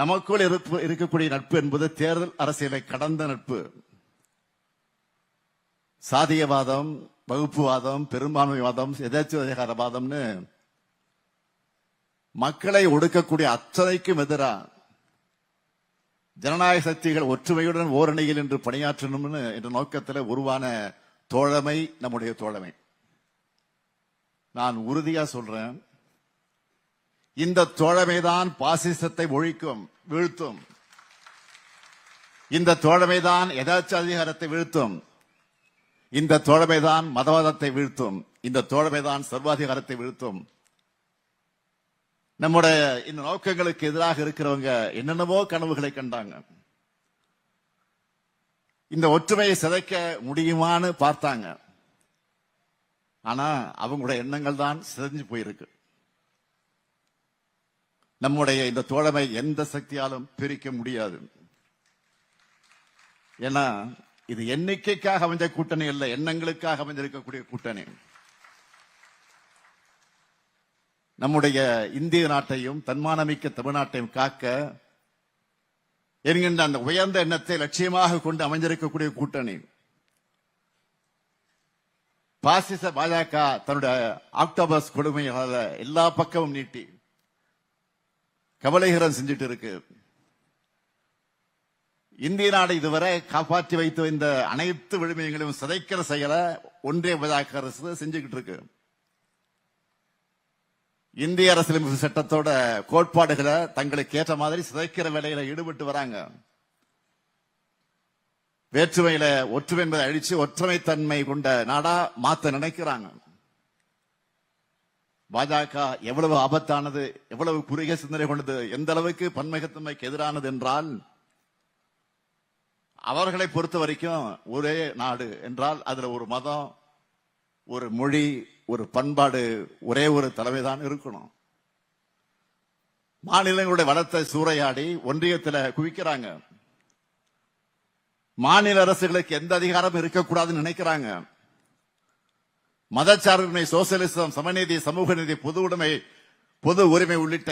நமக்குள் இருக்கக்கூடிய நட்பு என்பது தேர்தல் அரசியலை கடந்த நட்பு. சாதியவாதம், வகுப்புவாதம், பெரும்பான்மைவாதம், எதாச்சுவாதம்னு மக்களை ஒடுக்கக்கூடிய அத்தனைக்கும் எதிராக ஜனநாயக சக்திகள் ஒற்றுமையுடன் ஓரணியில் என்று பணியாற்றணும்னு என்ற நோக்கத்தில் உருவான தோழமை நம்முடைய தோழமை. நான் உறுதியா சொல்றேன், இந்த தோழமைதான் பாசிசத்தை ஒழிக்கும், வீழ்த்தும். இந்த தோழமைதான் எதாச்சாதிகாரத்தை வீழ்த்தும். இந்த தோழமைதான் மதவாதத்தை வீழ்த்தும். இந்த தோழமைதான் சர்வாதிகாரத்தை வீழ்த்தும். நம்முடைய இந்த நோக்கங்களுக்கு எதிராக இருக்கிறவங்க என்னென்னவோ கனவுகளை கண்டாங்க. இந்த ஒற்றுமையை சிதைக்க முடியுமான்னு பார்த்தாங்க. ஆனா அவங்களுடைய எண்ணங்கள் தான் சிதைஞ்சு போயிருக்கு. நம்முடைய இந்த தோழமை எந்த சக்தியாலும் பிரிக்க முடியாது. ஏன்னா இது எண்ணிக்கைக்காக அமைஞ்ச கூட்டணி அல்ல, எண்ணங்களுக்காக அமைந்திருக்கக்கூடிய கூட்டணி. நம்முடைய இந்திய நாட்டையும் தன்மானமிக்க தமிழ்நாட்டையும் காக்க என்கின்ற அந்த உயர்ந்த எண்ணத்தை லட்சியமாக கொண்டு அமைந்திருக்கக்கூடிய கூட்டணி. பாசிச பாஜக தன்னுடைய ஆக்டோபஸ் கொடுமையால எல்லா பக்கமும் நீட்டி கவலைகரம் செஞ்சுட்டு இருக்கு. இந்திய நாடு இதுவரை காப்பாற்றி வைத்து இந்த அனைத்து விழுமியங்களையும் சிதைக்கிற செயலை ஒன்றிய பாஜக அரசு செஞ்சுக்கிட்டு இருக்கு. இந்திய அரசியலமைப்பு சட்டத்தோட கோட்பாடுகளை தங்களுக்கு ஏற்ற மாதிரி சிதைக்கிற வேலையில ஈடுபட்டு வராங்க. வேற்றுமையில ஒற்றுமை என்பதை அழிச்சு ஒற்றுமை தன்மை கொண்ட நாடா மாத்த நினைக்கிறாங்க. பாஜக எவ்வளவு ஆபத்தானது, எவ்வளவு குறுகிய சிந்தனை கொண்டது, எந்த அளவுக்கு பன்முகத்தன்மைக்கு எதிரானது என்றால், அவர்களை பொறுத்த வரைக்கும் ஒரே நாடு என்றால் அதுல ஒரு மதம், ஒரு மொழி, ஒரு பண்பாடு, ஒரே ஒரு தலைமைதான் இருக்கணும். மாநிலங்களுடைய வளத்தை சூறையாடி ஒன்றியத்தில் குவிக்கிறாங்க. மாநில அரசுகளுக்கு எந்த அதிகாரம் இருக்கக்கூடாதுன்னு நினைக்கிறாங்க. மதச்சார்பின்மை, சோசியலிசம், சமநீதி, சமூக நீதி, பொது உடைமை, பொது உரிமை உள்ளிட்ட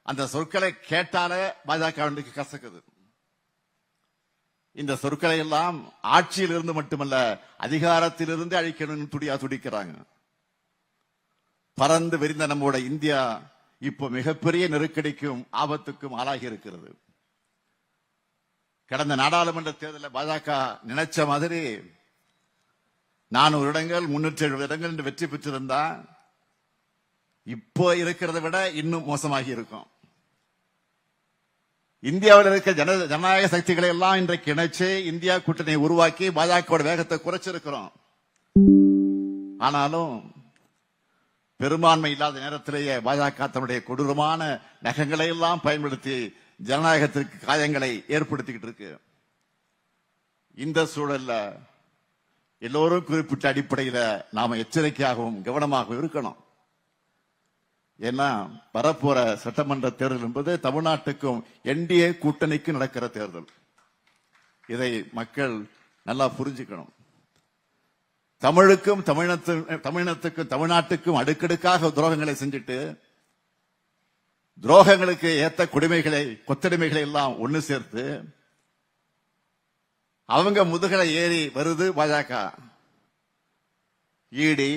அந்த சொற்களை கேட்டாலே பாஜக கசக்குது. இந்த சொற்களை எல்லாம் ஆட்சியில் இருந்து மட்டுமல்ல அதிகாரத்திலிருந்து அழிக்கணும்னு துடிக்கிறாங்க. பறந்து விரிந்த நம்மோட இந்தியா இப்போ மிகப்பெரிய நெருக்கடிக்கும் ஆபத்துக்கும் ஆளாகி இருக்கிறது. கடந்த நாடாளுமன்ற தேர்தலில் பாஜக நினைச்ச மாதிரி 400 இடங்கள் 370 இடங்கள் என்று வெற்றி பெற்றிருந்தா இப்போ இருக்கிறத விட இன்னும் மோசமாகி இருக்கும். இந்தியாவில் இருக்க ஜனநாயக சக்திகளை எல்லாம் இன்றைக்கு இணைச்சு இந்தியா கூட்டணியை உருவாக்கி பாஜக வேகத்தை குறைச்சிருக்கிறோம். ஆனாலும் பெரும்பான்மை இல்லாத நேரத்திலேயே பாஜக தன்னுடைய கொடூரமான நகங்களை எல்லாம் பயன்படுத்தி ஜனநாயகத்திற்கு காயங்களை ஏற்படுத்திக்கிட்டு இருக்கு. இந்த சூழல்ல எல்லோரும் குறிப்பிட்ட அடிப்படையில நாம எச்சரிக்கையாகவும் கவனமாகவும் இருக்கணும். ஏன்னா வரப்போற சட்டமன்ற தேர்தல் என்பது தமிழ்நாட்டுக்கும் என்டிஏ கூட்டணிக்கு நடக்கிற தேர்தல். இதை மக்கள் நல்லா புரிஞ்சுக்கணும். தமிழுக்கும் தமிழினத்துக்கும் தமிழ்நாட்டுக்கும் அடுக்கடுக்காக துரோகங்களை செஞ்சுட்டு துரோகங்களுக்கு ஏத்த குடிமைகளை, கொத்தடிமைகளை எல்லாம் ஒண்ணு சேர்த்து அவங்க முதுகலை ஏறி வருது பாஜக. இடி,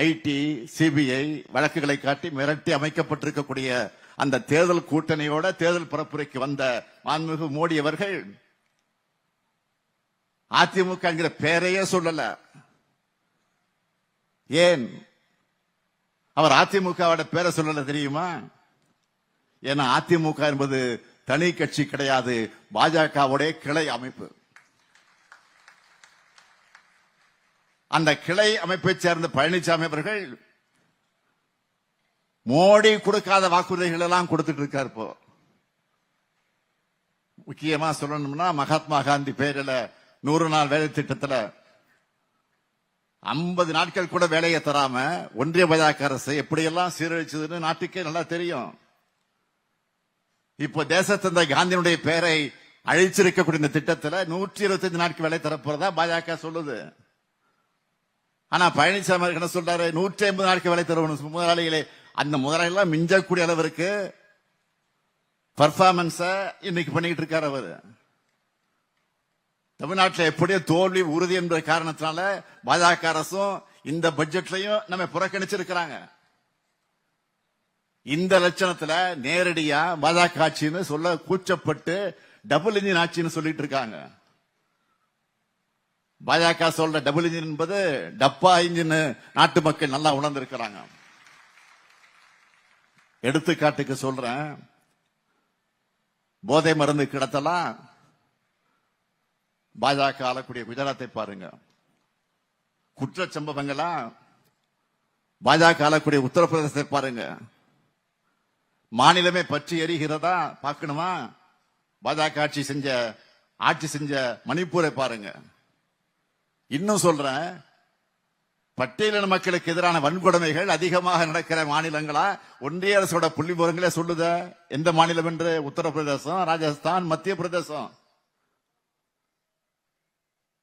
ஐடி, சிபிஐ வழக்குகளை காட்டி மிரட்டி அமைக்கப்பட்டிருக்கக்கூடிய அந்த தேர்தல் கூட்டணியோட தேர்தல் பரப்புரைக்கு வந்த மாண்புமிகு மோடி அவர்கள் அதிமுக என்கிற பெயரையே சொல்லல. ஏன் அவர் அதிமுகவோட பேரை சொல்லல தெரியுமா? ஏன்னா அதிமுக என்பது தனி கட்சி கிடையாது, பாஜகவுடைய கிளை அமைப்பு. அந்த கிளை அமைப்பை சேர்ந்த பழனிசாமி அவர்கள் மோடி கொடுக்காத வாக்குறுதிகள் எல்லாம் கொடுத்துட்டு இருக்காரு. இப்போ முக்கியமா சொல்லணும்னா மகாத்மா காந்தி பேரில் 100 நாள் வேலை திட்டத்தில் 50 நாட்கள் கூட வேலையை தராம ஒன்றிய பாஜக அரசு எப்படியெல்லாம் சீரழிச்சதுன்னு நாட்டுக்கே நல்லா தெரியும். இப்போ தேசத்தந்தை காந்தியினுடைய பெயரை அழிச்சிருக்கக்கூடிய இந்த திட்டத்தில் 125 நாட்கள் வேலை தரப்போறதா பாஜக சொல்லுது. ஆனா பழனிசாமி என்ன சொல்றாரு? 150 நாட்கள் வேலை தருவணும் முதலாளிகளே. அந்த முதலாளிகள் மிஞ்சக்கூடிய அளவிற்கு பர்ஃபார்மன்ஸ இன்னைக்கு பண்ணிட்டு இருக்காரு அவரு. தமிழ்நாட்டில் எப்படியோ தோல்வி உறுதி என்ற காரணத்தினால பாஜக அரசும் இந்த பட்ஜெட்லயும் நம்ம புறக்கணிச்சிருக்கிறாங்க. இந்த லட்சணத்துல நேரடியா பாஜக ஆட்சின்னு சொல்ல கூச்சப்பட்டு டபுள் இன்ஜின் ஆட்சின்னு சொல்லிட்டு இருக்காங்க. பாஜக சொல்ற டபுள் இன்ஜின் என்பது டப்பா இன்ஜின் நாட்டு மக்கள் நல்லா உணர்ந்திருக்கிறாங்க. எடுத்துக்காட்டுக்கு சொல்றேன், போதை மருந்து கிடத்தலாம் பாஜக ஆளக்கூடிய குஜராத்தை பாருங்க. குற்ற சம்பவங்களா பாஜக ஆளக்கூடிய உத்தரப்பிரதேசத்தை பாருங்க. மாநிலமே பற்றி எரிகிறதா பார்க்கணுமா? பாஜக ஆட்சி செஞ்ச மணிப்பூரை பாருங்க. இன்னும் சொல்றேன், பட்டியலின மக்களுக்கு எதிரான வன்கொடுமைகள் அதிகமாக நடக்கிற மாநிலங்களா ஒன்றிய அரசோட புள்ளிவிவரங்களே சொல்லுத. எந்த மாநிலம் என்று? உத்தரப்பிரதேசம், ராஜஸ்தான், மத்திய பிரதேசம்.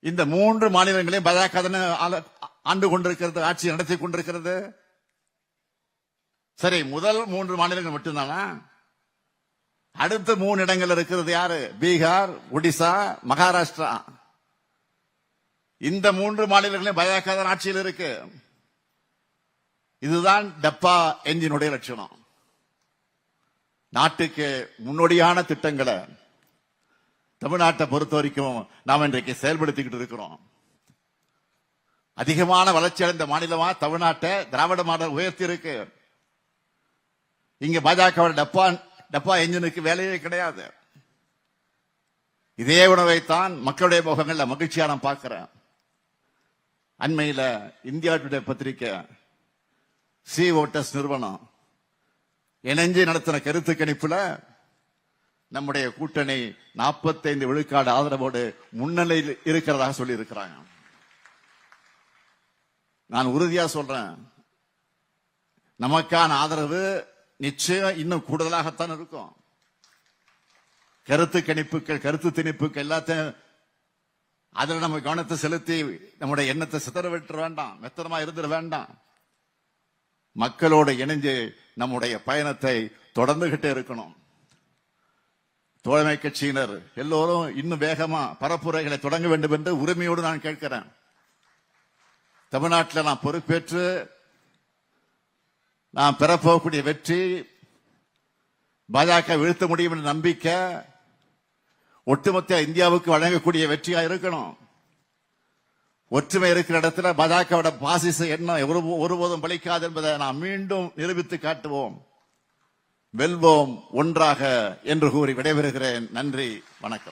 இந்த 3 மாநிலங்களையும் பாஜக ஆண்டு கொண்டிருக்கிறது, ஆட்சி நடத்தி கொண்டிருக்கிறது. சரி, முதல் 3 மாநிலங்கள் மட்டும்தானா? அடுத்த 3 இடங்கள் இருக்கிறது யாரு? பீகார், ஒடிசா, மகாராஷ்டிரா. இந்த 3 மாநிலங்களையும் பாஜக ஆட்சியில் இருக்கு. இதுதான் டப்பா என்ஜினுடைய லட்சணம். நாட்டுக்கு முன்னோடியான திட்டங்களை தமிழ்நாட்டை பொறுத்த வரைக்கும் நாம் இன்றைக்கு செயல்படுத்திக்கிட்டு இருக்கிறோம். அதிகமான வளர்ச்சி அடைந்த மாநிலமா தமிழ்நாட்டை திராவிட மாடல் உயர்த்தி இருக்கு. இங்க பாஜக டப்பா என்ஜினுக்கு வேலையே கிடையாது. இதே உணவைத்தான் மக்களுடைய முகங்கள்ல மகிழ்ச்சியா நான் பார்க்கிறேன். அண்மையில இந்தியா டுடே பத்திரிகை சி ஓட்டர்ஸ் நிறுவனம் இணைஞ்சு நடத்தின கருத்து கணிப்புல நம்முடைய கூட்டணி 45 விழுக்காடு ஆதரவோடு முன்னிலையில் இருக்கிறதாக சொல்லி இருக்கிறாங்க. நான் உறுதியா சொல்றேன், நமக்கான ஆதரவு நிச்சயம் இன்னும் கூடுதலாகத்தான் இருக்கும். கருத்து கணிப்புகள், கருத்து திணிப்புகள் எல்லாத்தையும் அதுல நம்ம கவனத்தை செலுத்தி நம்முடைய எண்ணத்தை சிதற விட்டுற வேண்டாம், மெத்தனமா இருந்துட வேண்டாம். மக்களோடு இணைஞ்சு நம்முடைய பயணத்தை தொடர்ந்துகிட்டே இருக்கணும். தோழமை கட்சியினர் எல்லோரும் இன்னும் வேகமா பரப்புரைகளை தொடங்க வேண்டும் என்று உரிமையோடு நான் கேட்கிறேன். தமிழ்நாட்டில் நான் பொறுப்பேற்று நான் பெறப்போகக்கூடிய வெற்றி பாஜக வீழ்த்த முடியும் என்ற நம்பிக்கை ஒட்டுமொத்த இந்தியாவுக்கு வழங்கக்கூடிய வெற்றியா இருக்கணும். ஒற்றுமை இருக்கிற இடத்துல பாஜகவோட பாசிச எண்ணம் ஒருபோதும் பலிக்காது என்பதை நாம் மீண்டும் நிரூபித்து காட்டுவோம். வெல்வோம் ஒன்றாக என்று கூறி விடைபெறுகிறேன். நன்றி, வணக்கம்.